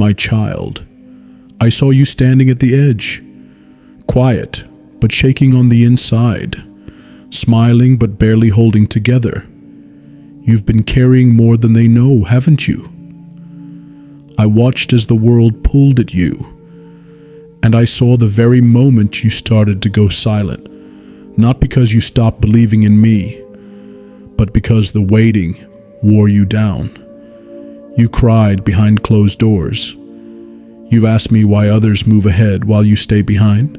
My child, I saw you standing at the edge, quiet but shaking on the inside, smiling but barely holding together. You've been carrying more than they know, haven't you? I watched as the world pulled at you, and I saw the very moment you started to go silent, not because you stopped believing in me, but because the waiting wore you down. You cried behind closed doors. You've asked me why others move ahead while you stay behind.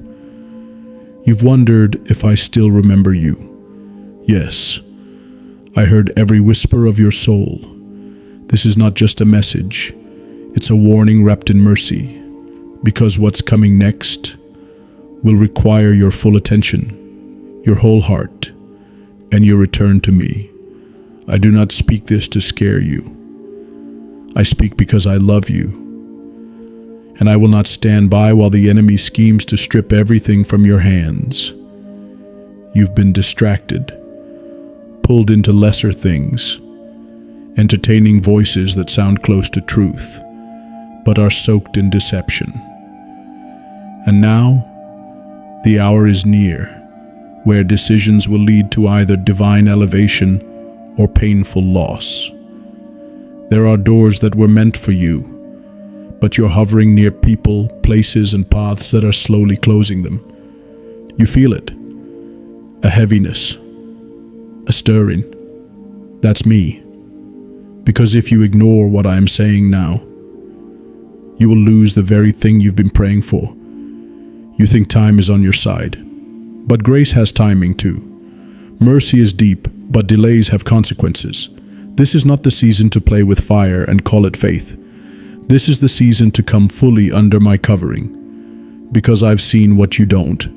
You've wondered if I still remember you. Yes, I heard every whisper of your soul. This is not just a message. It's a warning wrapped in mercy, because what's coming next will require your full attention, your whole heart, and your return to me. I do not speak this to scare you. I speak because I love you, and I will not stand by while the enemy schemes to strip everything from your hands. You've been distracted, pulled into lesser things, entertaining voices that sound close to truth, but are soaked in deception. And now, the hour is near, where decisions will lead to either divine elevation or painful loss. There are doors that were meant for you, but you're hovering near people, places, and paths that are slowly closing them. You feel it, a heaviness, a stirring. That's me. Because if you ignore what I am saying now, you will lose the very thing you've been praying for. You think time is on your side, but grace has timing too. Mercy is deep, but delays have consequences. This is not the season to play with fire and call it faith. This is the season to come fully under my covering, because I've seen what you don't.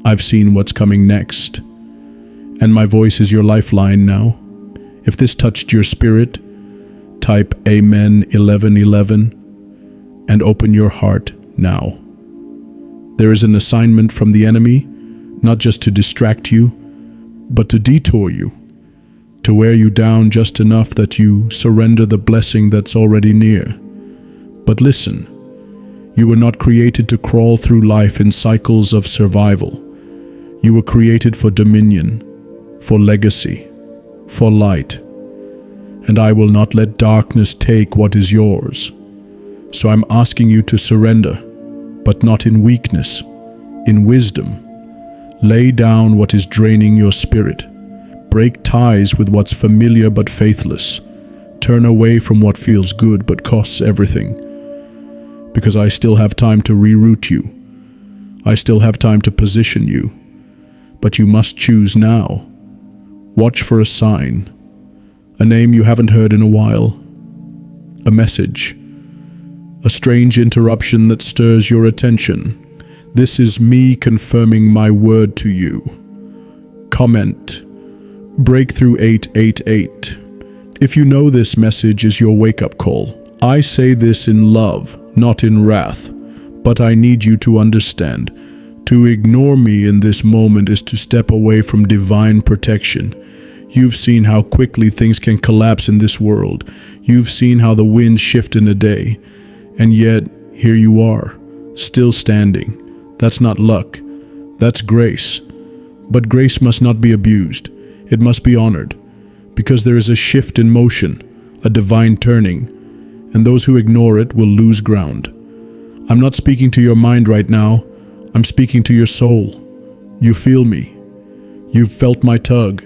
I've seen what's coming next. And my voice is your lifeline now. If this touched your spirit, type Amen 1111 and open your heart now. There is an assignment from the enemy, not just to distract you, but to detour you, to wear you down just enough that you surrender the blessing that's already near. But listen, you were not created to crawl through life in cycles of survival. You were created for dominion, for legacy, for light. And I will not let darkness take what is yours. So I'm asking you to surrender, but not in weakness, in wisdom. Lay down what is draining your spirit. Break ties with what's familiar but faithless. Turn away from what feels good but costs everything. Because I still have time to reroute you. I still have time to position you. But you must choose now. Watch for a sign. A name you haven't heard in a while. A message. A strange interruption that stirs your attention. This is me confirming my word to you. Comment. Breakthrough 888. If you know this message is your wake-up call, I say this in love, not in wrath, but I need you to understand. To ignore me in this moment is to step away from divine protection. You've seen how quickly things can collapse in this world. You've seen how the winds shift in a day. And yet, here you are, still standing. That's not luck. That's grace. But grace must not be abused. It must be honored. Because there is a shift in motion, a divine turning. And those who ignore it will lose ground. I'm not speaking to your mind right now. I'm speaking to your soul. You feel me. You've felt my tug.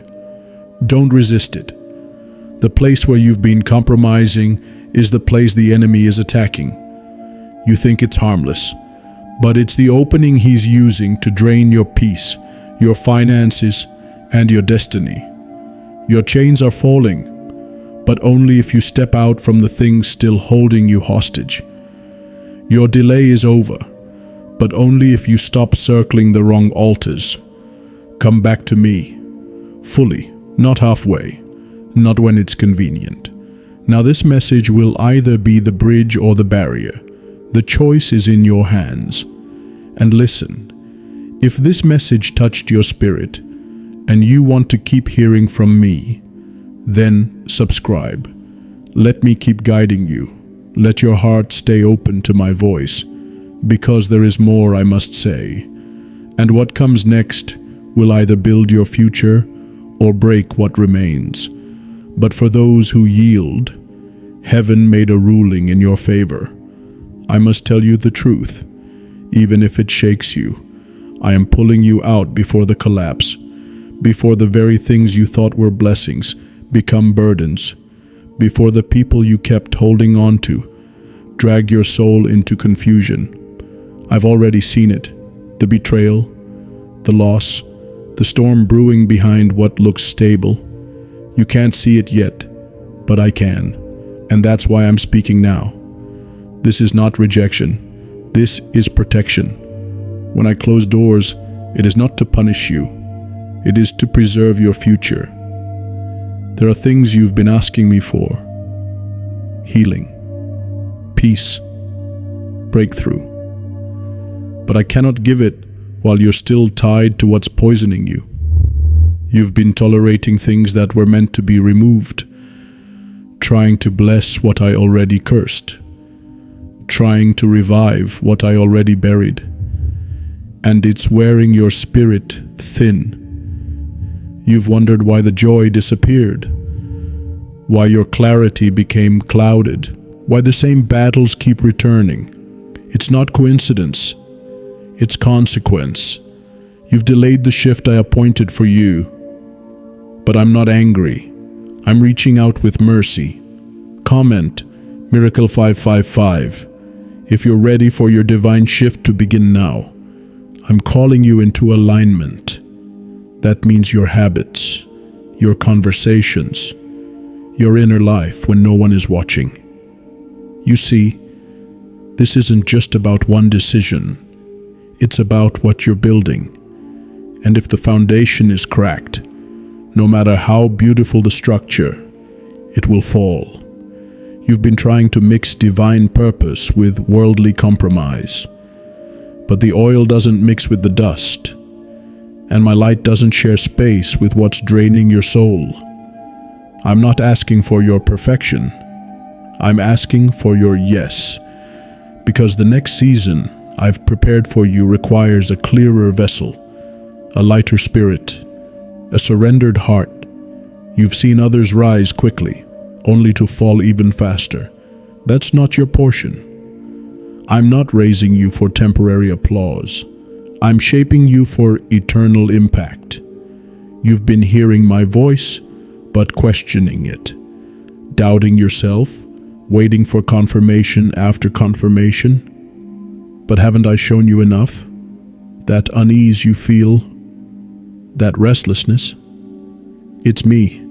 Don't resist it. The place where you've been compromising is the place the enemy is attacking. You think it's harmless, but it's the opening he's using to drain your peace, your finances, and your destiny. Your chains are falling, but only if you step out from the things still holding you hostage. Your delay is over, but only if you stop circling the wrong altars. Come back to me, fully, not halfway, not when it's convenient. Now this message will either be the bridge or the barrier. The choice is in your hands. And listen, if this message touched your spirit and you want to keep hearing from me, then subscribe. Let me keep guiding you. Let your heart stay open to my voice, because there is more I must say. And what comes next will either build your future or break what remains. But for those who yield, heaven made a ruling in your favor. I must tell you the truth, even if it shakes you. I am pulling you out before the collapse, before the very things you thought were blessings become burdens, before the people you kept holding on to drag your soul into confusion. I've already seen it, the betrayal, the loss, the storm brewing behind what looks stable. You can't see it yet, but I can, and that's why I'm speaking now. This is not rejection. This is protection. When I close doors, it is not to punish you. It is to preserve your future. There are things you've been asking me for. Healing, peace, breakthrough. But I cannot give it while you're still tied to what's poisoning you. You've been tolerating things that were meant to be removed, trying to bless what I already cursed, trying to revive what I already buried. And it's wearing your spirit thin. You've wondered why the joy disappeared, why your clarity became clouded, why the same battles keep returning. It's not coincidence, it's consequence. You've delayed the shift I appointed for you, but I'm not angry. I'm reaching out with mercy. Comment Miracle 555 if you're ready for your divine shift to begin now. I'm calling you into alignment. That means your habits, your conversations, your inner life when no one is watching. You see, this isn't just about one decision. It's about what you're building. And if the foundation is cracked, no matter how beautiful the structure, it will fall. You've been trying to mix divine purpose with worldly compromise. But the oil doesn't mix with the dust, and my light doesn't share space with what's draining your soul. I'm not asking for your perfection. I'm asking for your yes, because the next season I've prepared for you requires a clearer vessel, a lighter spirit, a surrendered heart. You've seen others rise quickly, only to fall even faster. That's not your portion. I'm not raising you for temporary applause. I'm shaping you for eternal impact. You've been hearing my voice, but questioning it, doubting yourself, waiting for confirmation after confirmation. But haven't I shown you enough? That unease you feel, that restlessness? It's me,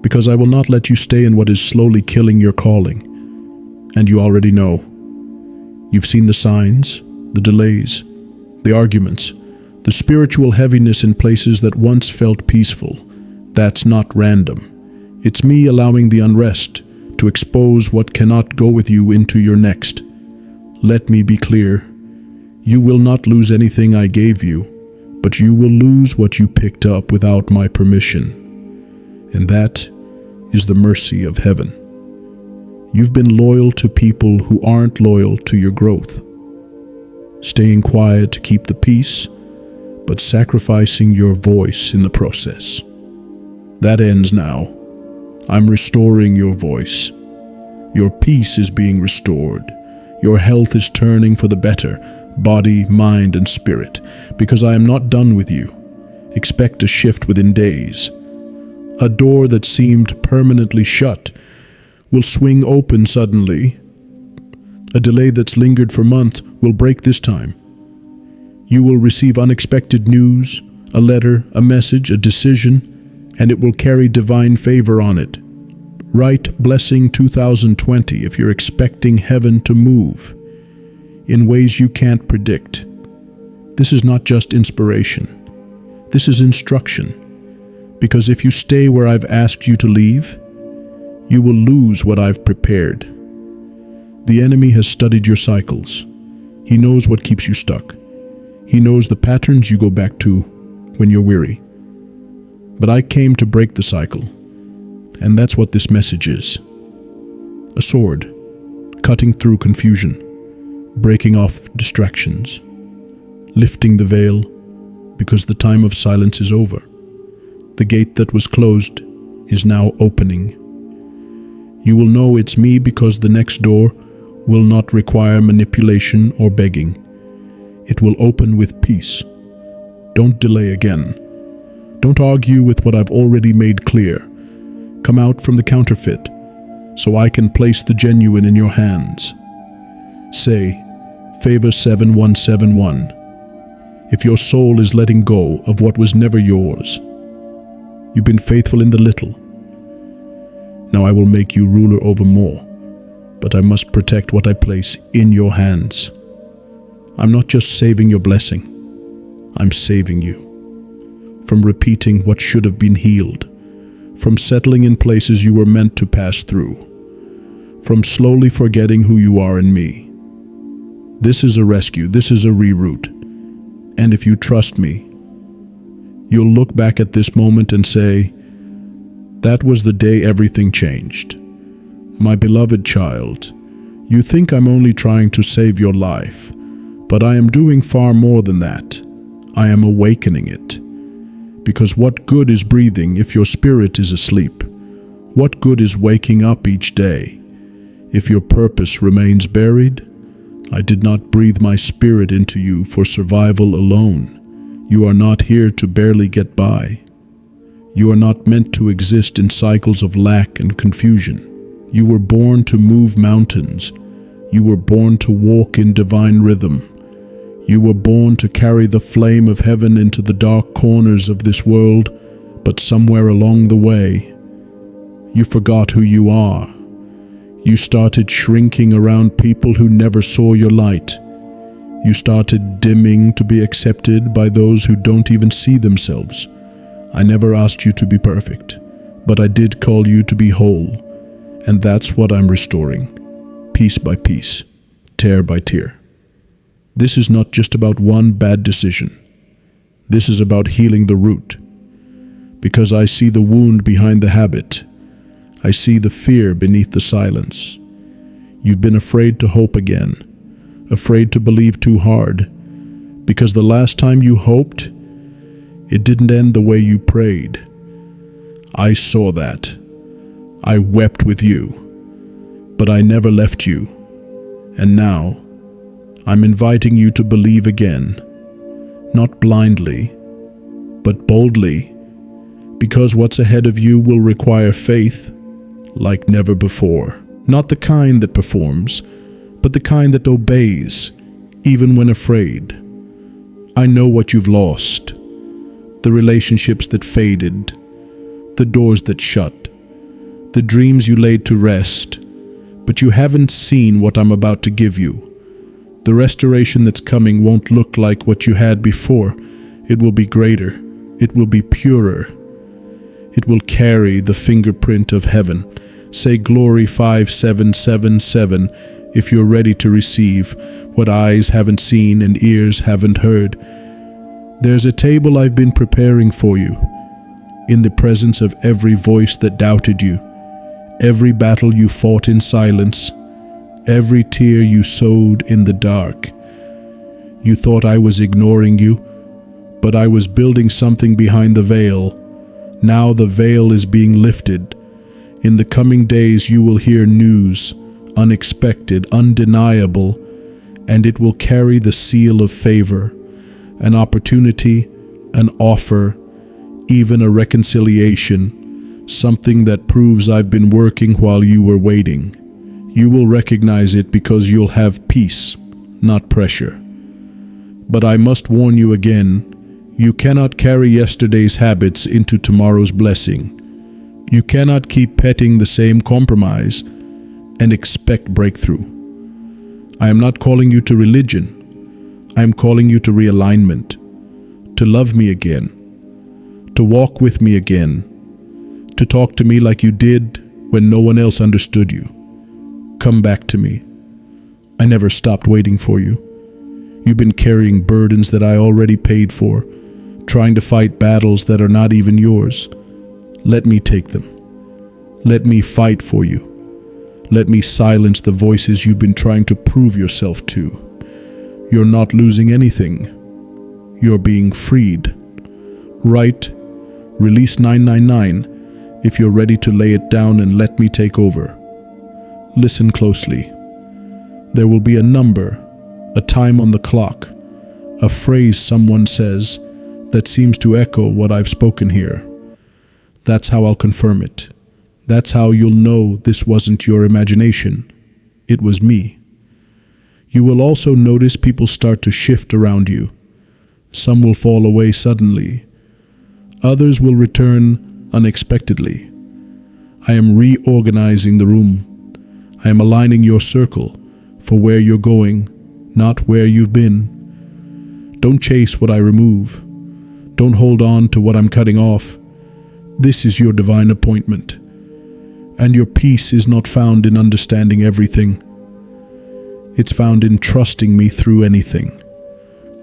because I will not let you stay in what is slowly killing your calling. And you already know. You've seen the signs, the delays, the arguments, the spiritual heaviness in places that once felt peaceful. That's not random. It's me allowing the unrest to expose what cannot go with you into your next. Let me be clear. You will not lose anything I gave you, but you will lose what you picked up without my permission. And that is the mercy of heaven. You've been loyal to people who aren't loyal to your growth, staying quiet to keep the peace, but sacrificing your voice in the process. That ends now. I'm restoring your voice. Your peace is being restored. Your health is turning for the better, body, mind, and spirit, because I am not done with you. Expect a shift within days. A door that seemed permanently shut will swing open suddenly. A delay that's lingered for months will break this time. You will receive unexpected news, a letter, a message, a decision, and it will carry divine favor on it. Write Blessing 2020 if you're expecting heaven to move in ways you can't predict. This is not just inspiration. This is instruction. Because if you stay where I've asked you to leave, you will lose what I've prepared. The enemy has studied your cycles. He knows what keeps you stuck. He knows the patterns you go back to when you're weary. But I came to break the cycle, and that's what this message is. A sword, cutting through confusion, breaking off distractions, lifting the veil because the time of silence is over. The gate that was closed is now opening. You will know it's me because the next door will not require manipulation or begging. It will open with peace. Don't delay again. Don't argue with what I've already made clear. Come out from the counterfeit so I can place the genuine in your hands. Say, Favor 7171. If your soul is letting go of what was never yours, you've been faithful in the little. Now I will make you ruler over more, but I must protect what I place in your hands. I'm not just saving your blessing, I'm saving you from repeating what should have been healed, from settling in places you were meant to pass through, from slowly forgetting who you are in me. This is a rescue, this is a reroute. And if you trust me, you'll look back at this moment and say, that was the day everything changed. My beloved child, you think I'm only trying to save your life, but I am doing far more than that. I am awakening it. Because what good is breathing if your spirit is asleep? What good is waking up each day if your purpose remains buried? I did not breathe my spirit into you for survival alone. You are not here to barely get by. You are not meant to exist in cycles of lack and confusion. You were born to move mountains. You were born to walk in divine rhythm. You were born to carry the flame of heaven into the dark corners of this world, but somewhere along the way, you forgot who you are. You started shrinking around people who never saw your light. You started dimming to be accepted by those who don't even see themselves. I never asked you to be perfect, but I did call you to be whole, and that's what I'm restoring, piece by piece, tear by tear. This is not just about one bad decision. This is about healing the root, because I see the wound behind the habit. I see the fear beneath the silence. You've been afraid to hope again, afraid to believe too hard, because the last time you hoped, it didn't end the way you prayed. I saw that. I wept with you, but I never left you. And now, I'm inviting you to believe again, not blindly, but boldly, because what's ahead of you will require faith like never before. Not the kind that performs, but the kind that obeys, even when afraid. I know what you've lost, the relationships that faded, the doors that shut, the dreams you laid to rest, but you haven't seen what I'm about to give you. The restoration that's coming won't look like what you had before. It will be greater. It will be purer. It will carry the fingerprint of heaven. Say Glory 5777 if you're ready to receive what eyes haven't seen and ears haven't heard. There's a table I've been preparing for you, in the presence of every voice that doubted you, every battle you fought in silence, every tear you sowed in the dark. You thought I was ignoring you, but I was building something behind the veil. Now the veil is being lifted. In the coming days you will hear news, unexpected, undeniable, and it will carry the seal of favor, an opportunity, an offer, even a reconciliation, something that proves I've been working while you were waiting. You will recognize it because you'll have peace, not pressure. But I must warn you again, you cannot carry yesterday's habits into tomorrow's blessing. You cannot keep petting the same compromise and expect breakthrough. I am not calling you to religion. I am calling you to realignment, to love me again, to walk with me again, to talk to me like you did when no one else understood you. Come back to me. I never stopped waiting for you. You've been carrying burdens that I already paid for, trying to fight battles that are not even yours. Let me take them. Let me fight for you. Let me silence the voices you've been trying to prove yourself to. You're not losing anything. You're being freed. Write Release 999 if you're ready to lay it down and let me take over. Listen closely. There will be a number, a time on the clock, a phrase someone says that seems to echo what I've spoken here. That's how I'll confirm it. That's how you'll know this wasn't your imagination. It was me. You will also notice people start to shift around you. Some will fall away suddenly. Others will return unexpectedly. I am reorganizing the room. I am aligning your circle for where you're going, not where you've been. Don't chase what I remove. Don't hold on to what I'm cutting off. This is your divine appointment. And your peace is not found in understanding everything. It's found in trusting me through anything.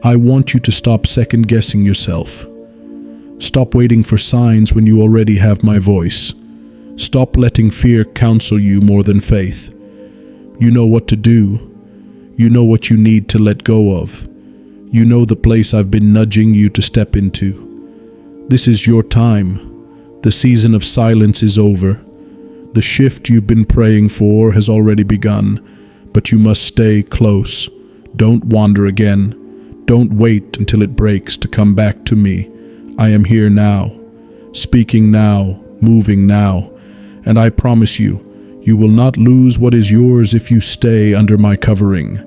I want you to stop second-guessing yourself. Stop waiting for signs when you already have my voice. Stop letting fear counsel you more than faith. You know what to do. You know what you need to let go of. You know the place I've been nudging you to step into. This is your time. The season of silence is over. The shift you've been praying for has already begun, but you must stay close. Don't wander again. Don't wait until it breaks to come back to me. I am here now, speaking now, moving now, and I promise you, you will not lose what is yours if you stay under my covering.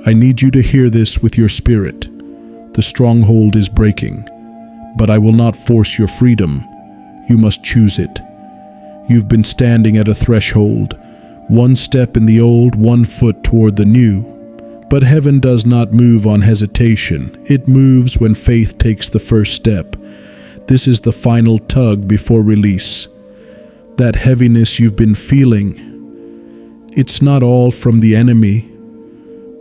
I need you to hear this with your spirit. The stronghold is breaking, but I will not force your freedom. You must choose it. You've been standing at a threshold, one step in the old, one foot toward the new. But heaven does not move on hesitation. It moves when faith takes the first step. This is the final tug before release. That heaviness you've been feeling, it's not all from the enemy.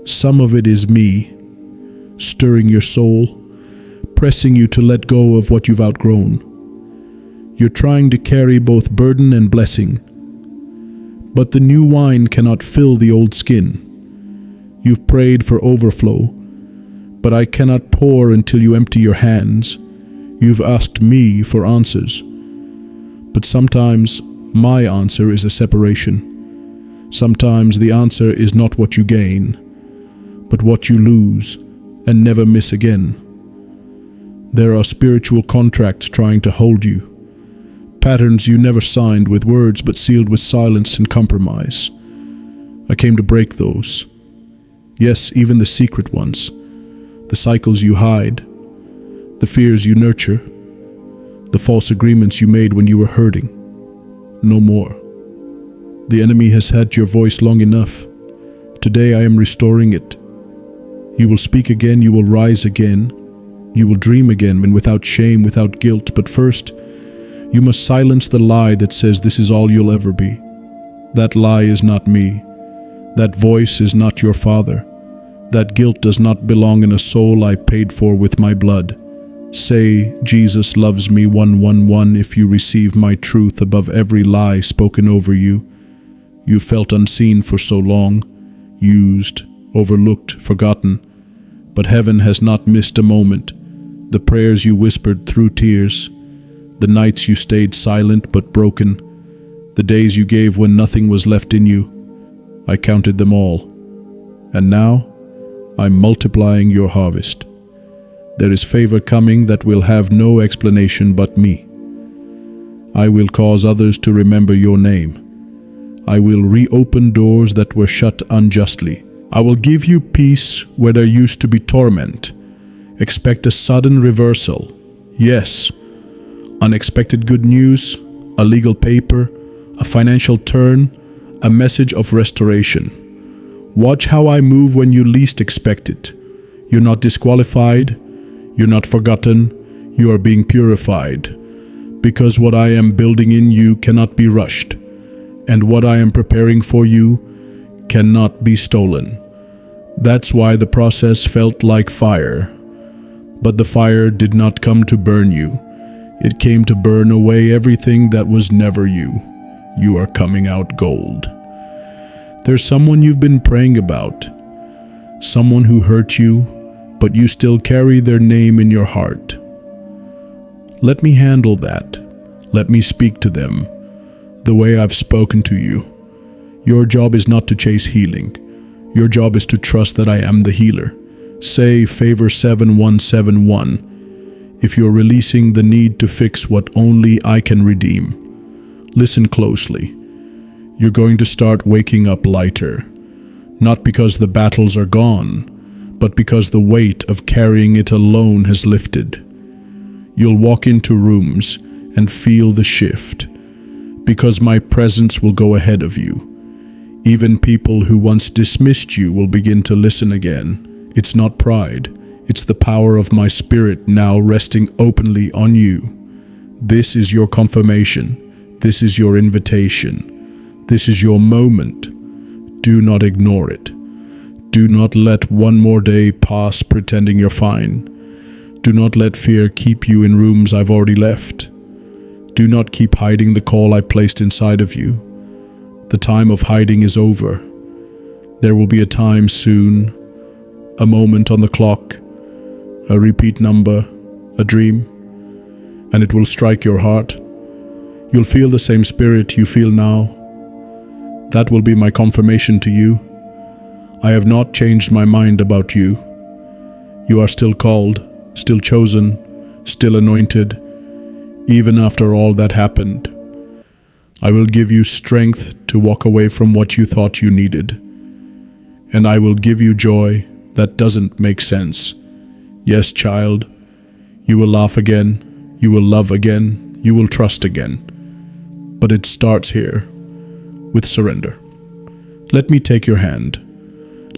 Some of it is me, stirring your soul, pressing you to let go of what you've outgrown. You're trying to carry both burden and blessing. But the new wine cannot fill the old skin. You've prayed for overflow, but I cannot pour until you empty your hands. You've asked me for answers. But sometimes my answer is a separation. Sometimes the answer is not what you gain, but what you lose and never miss again. There are spiritual contracts trying to hold you. Patterns you never signed with words but sealed with silence and compromise. I came to break those. Yes, even the secret ones, the cycles you hide, the fears you nurture, the false agreements you made when you were hurting. No more. The enemy has had your voice long enough. Today I am restoring it. You will speak again, you will rise again, you will dream again, and without shame, without guilt. But first, you must silence the lie that says this is all you'll ever be. That lie is not me. That voice is not your father. That guilt does not belong in a soul I paid for with my blood. Say, Jesus loves me 111 if you receive my truth above every lie spoken over you. You felt unseen for so long, used, overlooked, forgotten. But heaven has not missed a moment. The prayers you whispered through tears, the nights you stayed silent but broken, the days you gave when nothing was left in you, I counted them all. And now, I'm multiplying your harvest. There is favor coming that will have no explanation but me. I will cause others to remember your name. I will reopen doors that were shut unjustly. I will give you peace where there used to be torment. Expect a sudden reversal. Yes, unexpected good news, a legal paper, a financial turn, a message of restoration. Watch how I move when you least expect it. You're not disqualified. You're not forgotten. You are being purified. Because what I am building in you cannot be rushed, and what I am preparing for you cannot be stolen. That's why the process felt like fire. But the fire did not come to burn you. It came to burn away everything that was never you. You are coming out gold. There's someone you've been praying about, someone who hurt you, but you still carry their name in your heart. Let me handle that. Let me speak to them the way I've spoken to you. Your job is not to chase healing. Your job is to trust that I am the healer. Say Favor 7171 if you're releasing the need to fix what only I can redeem. Listen closely. You're going to start waking up lighter, not because the battles are gone, but because the weight of carrying it alone has lifted. You'll walk into rooms and feel the shift, because my presence will go ahead of you. Even people who once dismissed you will begin to listen again. It's not pride, it's the power of my spirit now resting openly on you. This is your confirmation. This is your invitation. This is your moment. Do not ignore it. Do not let one more day pass pretending you're fine. Do not let fear keep you in rooms I've already left. Do not keep hiding the call I placed inside of you. The time of hiding is over. There will be a time soon, a moment on the clock, a repeat number, a dream, and it will strike your heart. You'll feel the same spirit you feel now. That will be my confirmation to you. I have not changed my mind about you. You are still called, still chosen, still anointed, even after all that happened. I will give you strength to walk away from what you thought you needed. And I will give you joy that doesn't make sense. Yes, child, you will laugh again, you will love again, you will trust again. But it starts here, with surrender. Let me take your hand.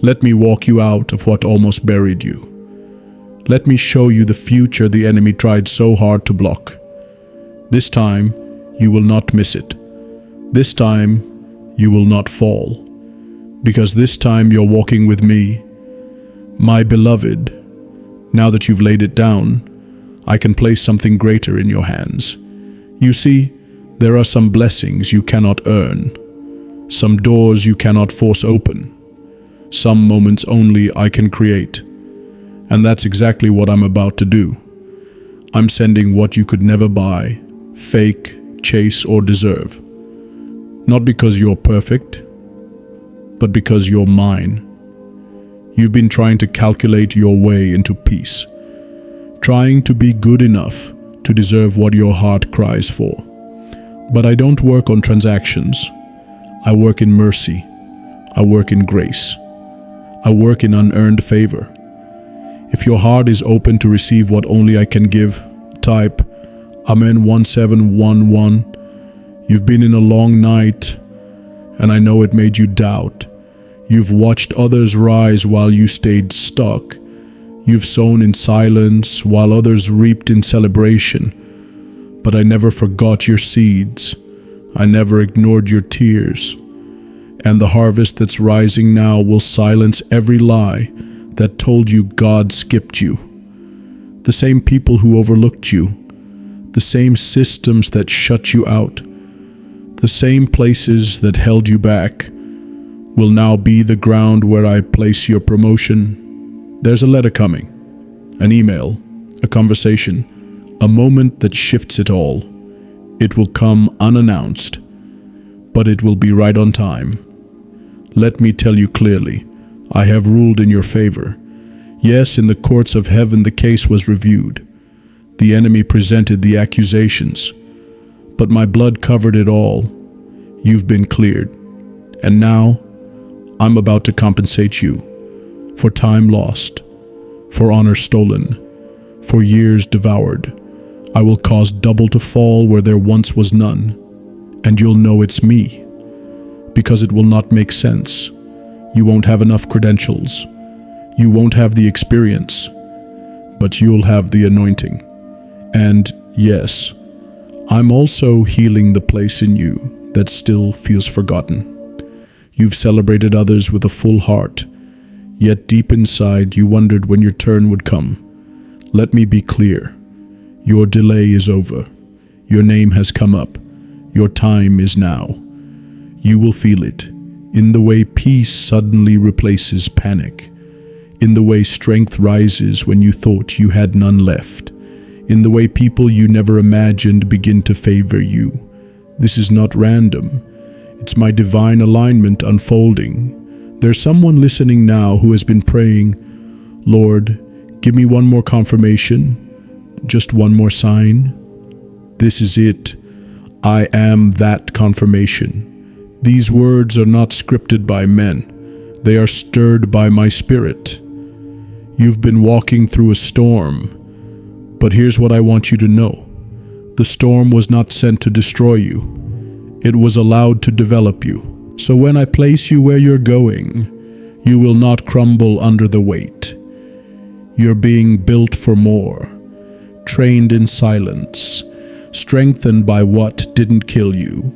Let me walk you out of what almost buried you. Let me show you the future the enemy tried so hard to block. This time, you will not miss it. This time, you will not fall. Because this time you're walking with me. My beloved, now that you've laid it down, I can place something greater in your hands. You see, there are some blessings you cannot earn, some doors you cannot force open, some moments only I can create. And that's exactly what I'm about to do. I'm sending what you could never buy, fake, chase, or deserve. Not because you're perfect, but because you're mine. You've been trying to calculate your way into peace, trying to be good enough to deserve what your heart cries for. But I don't work on transactions. I work in mercy. I work in grace. I work in unearned favor. If your heart is open to receive what only I can give, type Amen 1711. You've been in a long night, and I know it made you doubt. You've watched others rise while you stayed stuck. You've sown in silence while others reaped in celebration. But I never forgot your seeds. I never ignored your tears. And the harvest that's rising now will silence every lie that told you God skipped you. The same people who overlooked you, the same systems that shut you out, the same places that held you back, will now be the ground where I place your promotion. There's a letter coming, an email, a conversation, a moment that shifts it all. It will come unannounced, but it will be right on time. Let me tell you clearly, I have ruled in your favor. Yes, in the courts of heaven the case was reviewed. The enemy presented the accusations, but my blood covered it all. You've been cleared. And now, I'm about to compensate you for time lost, for honor stolen, for years devoured. I will cause double to fall where there once was none, and you'll know it's me, because it will not make sense. You won't have enough credentials. You won't have the experience, but you'll have the anointing. And yes, I'm also healing the place in you that still feels forgotten. You've celebrated others with a full heart, yet deep inside you wondered when your turn would come. Let me be clear. Your delay is over. Your name has come up. Your time is now. You will feel it. in the way peace suddenly replaces panic, in the way strength rises when you thought you had none left, in the way people you never imagined begin to favor you. This is not random. It's my divine alignment unfolding. There's someone listening now who has been praying, "Lord, give me one more confirmation, just one more sign." This is it. I am that confirmation. These words are not scripted by men. They are stirred by my spirit. You've been walking through a storm, but here's what I want you to know. The storm was not sent to destroy you. It was allowed to develop you. So when I place you where you're going, you will not crumble under the weight. You're being built for more, trained in silence, strengthened by what didn't kill you.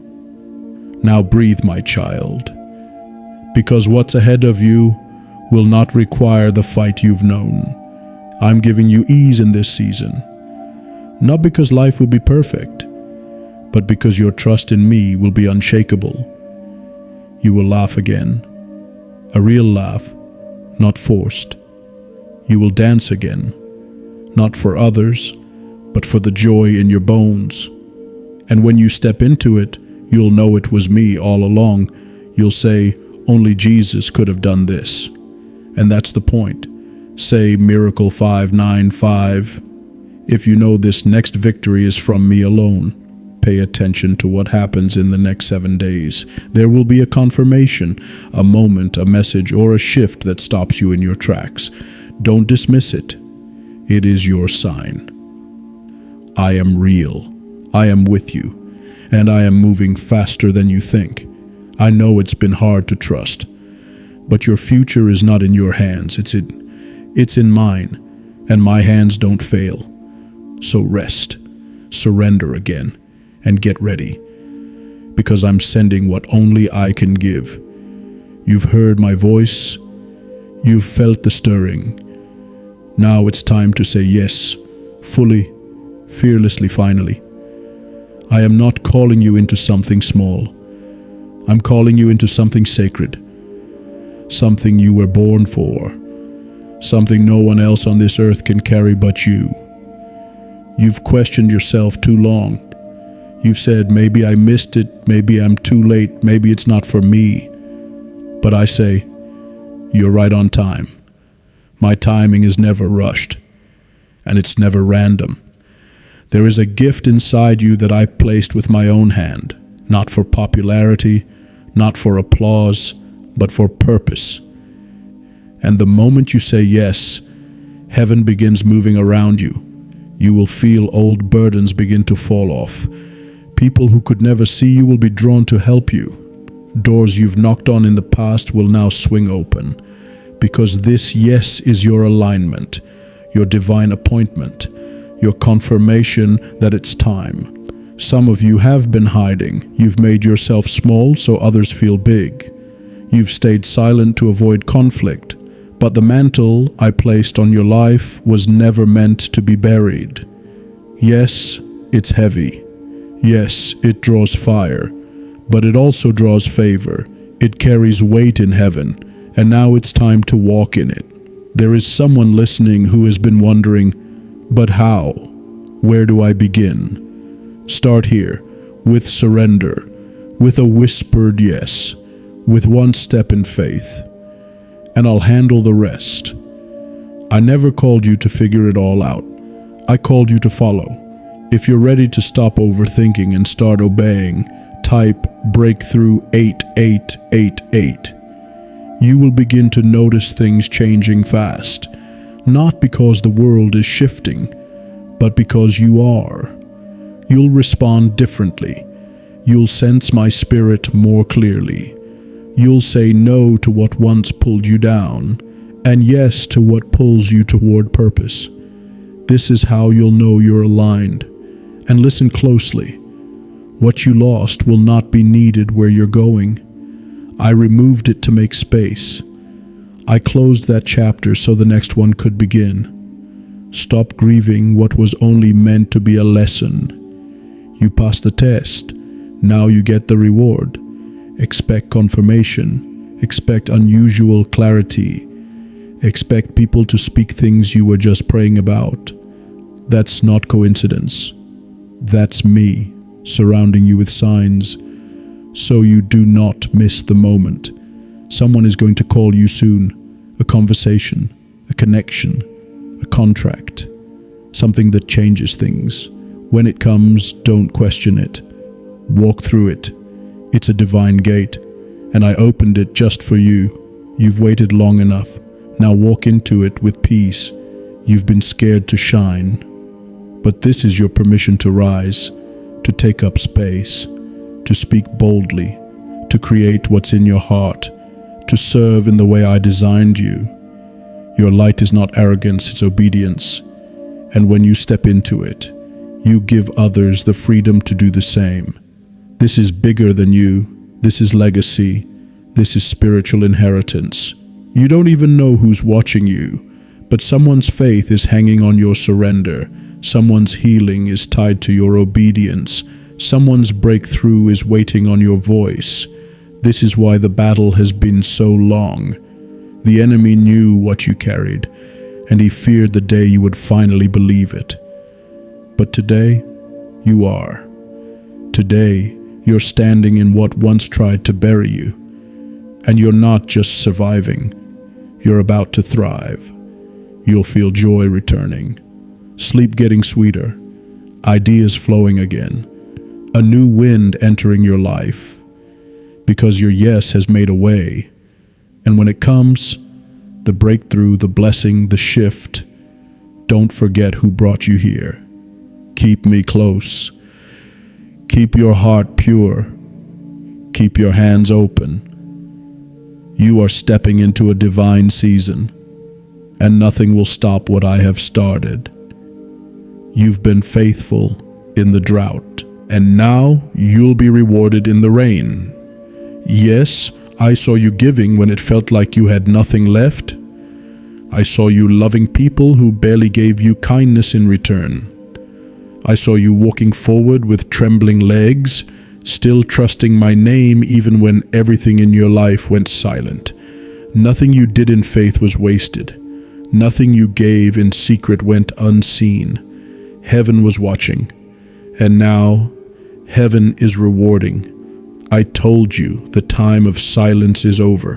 Now breathe, my child, because what's ahead of you will not require the fight you've known. I'm giving you ease in this season, not because life will be perfect, but because your trust in me will be unshakable. You will laugh again, a real laugh, not forced. You will dance again, not for others, but for the joy in your bones. And when you step into it, you'll know it was me all along. You'll say, only Jesus could have done this. And that's the point. Say Miracle 595. If you know this next victory is from me alone, pay attention to what happens in the next 7 days. There will be a confirmation, a moment, a message, or a shift that stops you in your tracks. Don't dismiss it. It is your sign. I am real. I am with you. And I am moving faster than you think. I know it's been hard to trust, but your future is not in your hands. It's in mine, and my hands don't fail. So rest, surrender again, and get ready, because I'm sending what only I can give. You've heard my voice. You've felt the stirring. Now it's time to say yes, fully, fearlessly, finally. I am not calling you into something small. I'm calling you into something sacred, something you were born for, something no one else on this earth can carry but you. You've questioned yourself too long. You've said, maybe I missed it, maybe I'm too late, maybe it's not for me. But I say, you're right on time. My timing is never rushed, and it's never random. There is a gift inside you that I placed with my own hand, not for popularity, not for applause, but for purpose. And the moment you say yes, heaven begins moving around you. You will feel old burdens begin to fall off. People who could never see you will be drawn to help you. Doors you've knocked on in the past will now swing open, because this yes is your alignment, your divine appointment, your confirmation that it's time. Some of you have been hiding. You've made yourself small so others feel big. You've stayed silent to avoid conflict, but the mantle I placed on your life was never meant to be buried. Yes, it's heavy. Yes, it draws fire, but it also draws favor. It carries weight in heaven, and now it's time to walk in it. There is someone listening who has been wondering, but how? Where do I begin? Start here, with surrender, with a whispered yes, with one step in faith, and I'll handle the rest. I never called you to figure it all out. I called you to follow. If you're ready to stop overthinking and start obeying, type breakthrough 8888. You will begin to notice things changing fast, not because the world is shifting, but because you are. You'll respond differently. You'll sense my spirit more clearly. You'll say no to what once pulled you down, and yes to what pulls you toward purpose. This is how you'll know you're aligned. And listen closely. What you lost will not be needed where you're going. I removed it to make space. I closed that chapter so the next one could begin. Stop grieving what was only meant to be a lesson. You passed the test. Now you get the reward. Expect expect confirmation, expect unusual clarity, expect people to speak things you were just praying about. That's not coincidence. That's me surrounding you with signs so you do not miss the moment. Someone is going to call you soon. A conversation, a connection, a contract, something that changes things. When it comes, don't question it. Walk through it. It's a divine gate, and I opened it just for you. You've waited long enough. Now walk into it with peace. You've been scared to shine, but this is your permission to rise, to take up space, to speak boldly, to create what's in your heart, to serve in the way I designed you. Your light is not arrogance, it's obedience. And when you step into it, you give others the freedom to do the same. This is bigger than you. This is legacy. This is spiritual inheritance. You don't even know who's watching you, but someone's faith is hanging on your surrender. Someone's healing is tied to your obedience. Someone's breakthrough is waiting on your voice. This is why the battle has been so long. The enemy knew what you carried, and he feared the day you would finally believe it. But today, you are. Today, you're standing in what once tried to bury you. And you're not just surviving. You're about to thrive. You'll feel joy returning, sleep getting sweeter, ideas flowing again, a new wind entering your life, because your yes has made a way. And when it comes, the breakthrough, the blessing, the shift, don't forget who brought you here. Keep me close. Keep your heart pure. Keep your hands open. You are stepping into a divine season, and nothing will stop what I have started. You've been faithful in the drought, and now you'll be rewarded in the rain. Yes, I saw you giving when it felt like you had nothing left. I saw you loving people who barely gave you kindness in return. I saw you walking forward with trembling legs, still trusting my name even when everything in your life went silent. Nothing you did in faith was wasted. Nothing you gave in secret went unseen. Heaven was watching, and now heaven is rewarding. I told you the time of silence is over.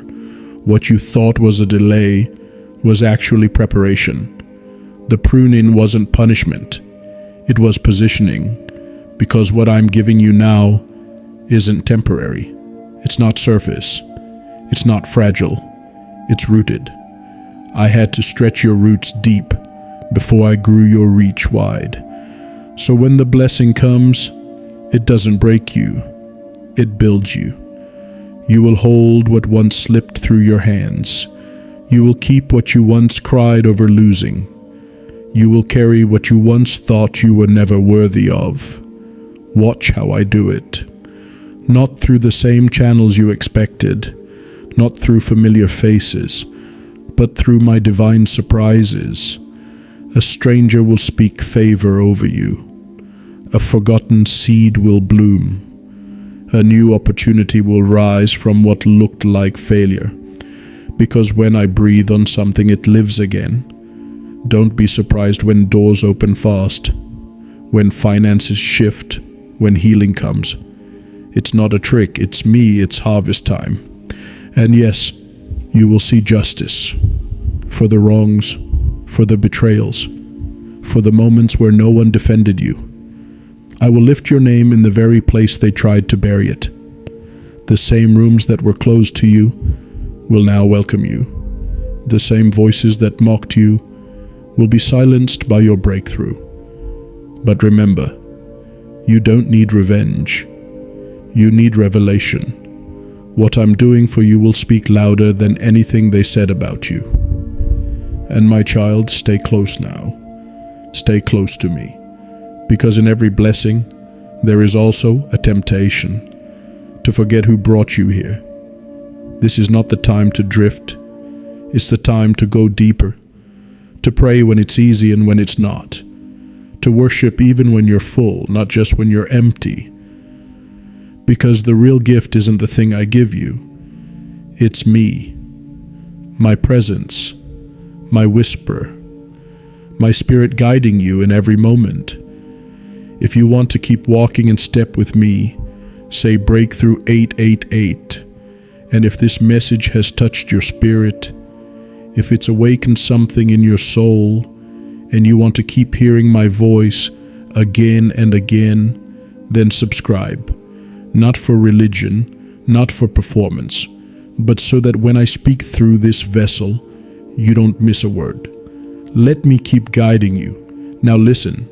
What you thought was a delay was actually preparation. The pruning wasn't punishment. It was positioning, because what I'm giving you now isn't temporary. It's not surface. It's not fragile. It's rooted. I had to stretch your roots deep before I grew your reach wide. So when the blessing comes, it doesn't break you. It builds you. You will hold what once slipped through your hands. You will keep what you once cried over losing. You will carry what you once thought you were never worthy of. Watch how I do it. Not through the same channels you expected, not through familiar faces, but through my divine surprises. A stranger will speak favor over you. A forgotten seed will bloom. A new opportunity will rise from what looked like failure. Because when I breathe on something, it lives again. Don't be surprised when doors open fast, when finances shift, when healing comes. It's not a trick, it's me, it's harvest time. And yes, you will see justice for the wrongs, for the betrayals, for the moments where no one defended you. I will lift your name in the very place they tried to bury it. The same rooms that were closed to you will now welcome you. The same voices that mocked you will be silenced by your breakthrough. But remember, you don't need revenge. You need revelation. What I'm doing for you will speak louder than anything they said about you. And my child, stay close now. Stay close to me. Because in every blessing, there is also a temptation to forget who brought you here. This is not the time to drift. It's the time to go deeper, to pray when it's easy and when it's not, to worship even when you're full, not just when you're empty. Because the real gift isn't the thing I give you. It's me, my presence, my whisper, my spirit guiding you in every moment. If you want to keep walking in step with me, say Breakthrough 888. And if this message has touched your spirit, if it's awakened something in your soul, and you want to keep hearing my voice again and again, then subscribe. Not for religion, not for performance, but so that when I speak through this vessel, you don't miss a word. Let me keep guiding you. Now listen,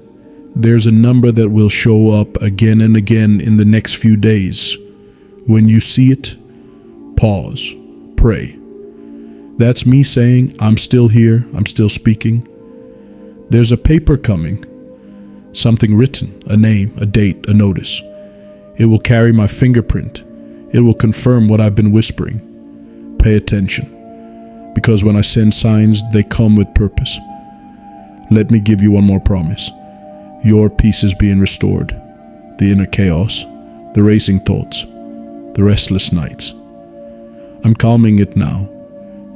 there's a number that will show up again and again in the next few days. When you see it, pause, pray. That's me saying, I'm still here, I'm still speaking. There's a paper coming, something written, a name, a date, a notice. It will carry my fingerprint. It will confirm what I've been whispering. Pay attention, because when I send signs, they come with purpose. Let me give you one more promise. Your peace is being restored. The inner chaos, the racing thoughts, the restless nights. I'm calming it now.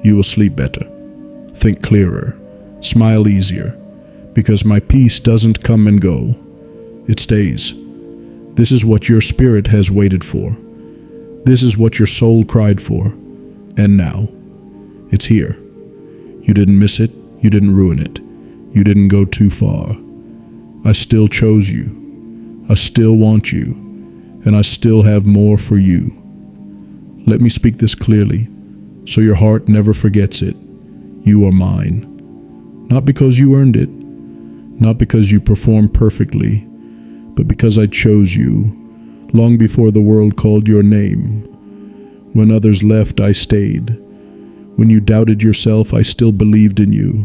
You will sleep better, think clearer, smile easier, because my peace doesn't come and go. It stays. This is what your spirit has waited for. This is what your soul cried for. And now, it's here. You didn't miss it. You didn't ruin it. You didn't go too far. I still chose you. I still want you. And I still have more for you. Let me speak this clearly, so your heart never forgets it. You are mine. Not because you earned it, not because you performed perfectly, but because I chose you long before the world called your name. When others left, I stayed. When you doubted yourself, I still believed in you.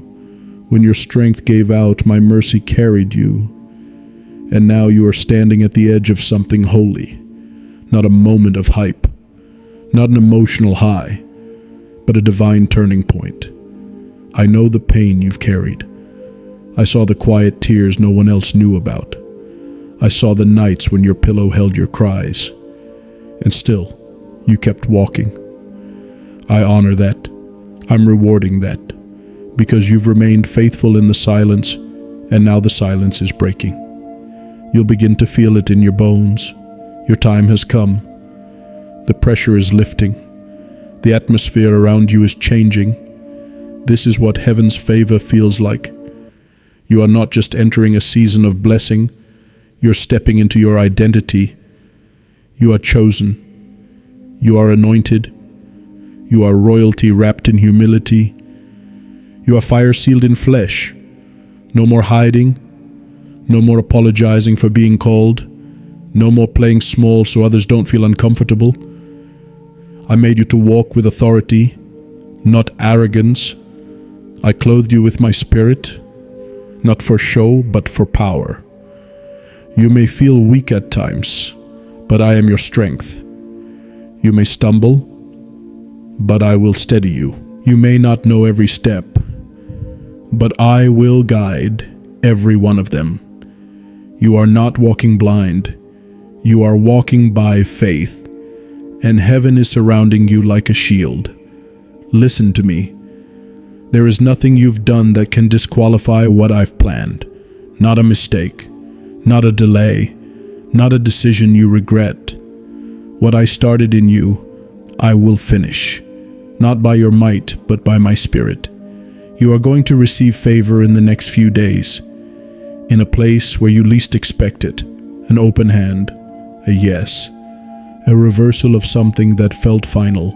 When your strength gave out, my mercy carried you. And now you are standing at the edge of something holy, not a moment of hype, not an emotional high, but a divine turning point. I know the pain you've carried. I saw the quiet tears no one else knew about. I saw the nights when your pillow held your cries. And still, you kept walking. I honor that. I'm rewarding that. Because you've remained faithful in the silence, and now the silence is breaking. You'll begin to feel it in your bones. Your time has come. The pressure is lifting. The atmosphere around you is changing. This is what heaven's favor feels like. You are not just entering a season of blessing, you're stepping into your identity. You are chosen. You are anointed. You are royalty wrapped in humility. You are fire sealed in flesh. No more hiding. No more apologizing for being called. No more playing small so others don't feel uncomfortable. I made you to walk with authority, not arrogance. I clothed you with my spirit, not for show, but for power. You may feel weak at times, but I am your strength. You may stumble, but I will steady you. You may not know every step, but I will guide every one of them. You are not walking blind. You are walking by faith, and heaven is surrounding you like a shield. Listen to me. There is nothing you've done that can disqualify what I've planned. Not a mistake, not a delay, not a decision you regret. What I started in you, I will finish, not by your might, but by my spirit. You are going to receive favor in the next few days, in a place where you least expect it, an open hand, a yes, a reversal of something that felt final.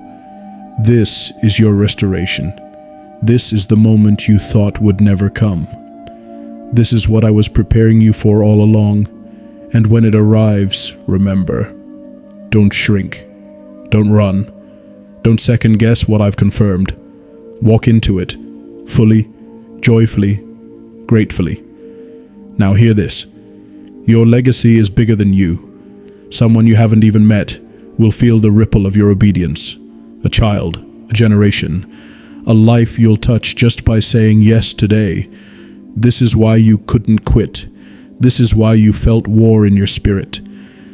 This is your restoration. This is the moment you thought would never come. This is what I was preparing you for all along, and when it arrives, remember, don't shrink, don't run, don't second guess what I've confirmed. Walk into it, fully, joyfully, gratefully. Now hear this. Your legacy is bigger than you. Someone you haven't even met will feel the ripple of your obedience. A child, a generation, a life you'll touch just by saying yes today. This is why you couldn't quit. This is why you felt war in your spirit.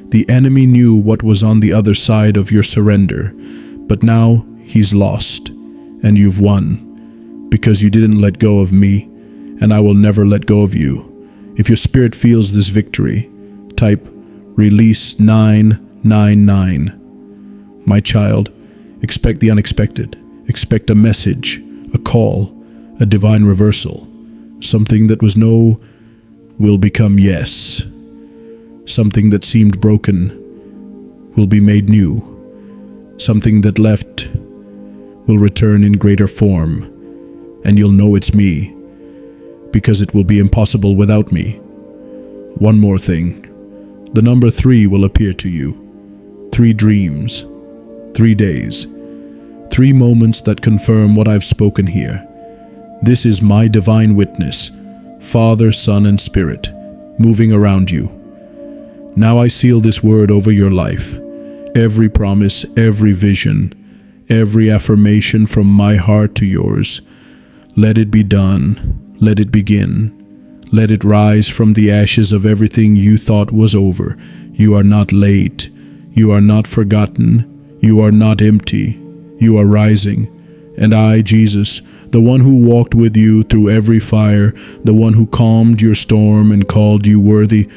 The enemy knew what was on the other side of your surrender, but now he's lost, and you've won, because you didn't let go of me, and I will never let go of you. If your spirit feels this victory, type release 999. My child, expect the unexpected. Expect a message, a call, a divine reversal. Something that was no will become yes. Something that seemed broken will be made new. Something that left will return in greater form, and you'll know it's me, because it will be impossible without me. One more thing. The number 3 will appear to you. 3 dreams, 3 days, 3 moments that confirm what I've spoken here. This is my divine witness, Father, Son, and Spirit, moving around you. Now I seal this word over your life. Every promise, every vision, every affirmation from my heart to yours. Let it be done. Let it begin. Let it rise from the ashes of everything you thought was over. You are not late. You are not forgotten. You are not empty. You are rising. And I, Jesus, the one who walked with you through every fire, the one who calmed your storm and called you worthy,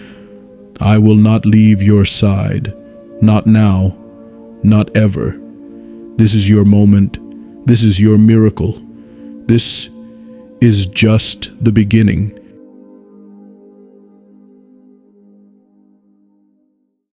I will not leave your side. Not now. Not ever. This is your moment. This is your miracle. This is just the beginning.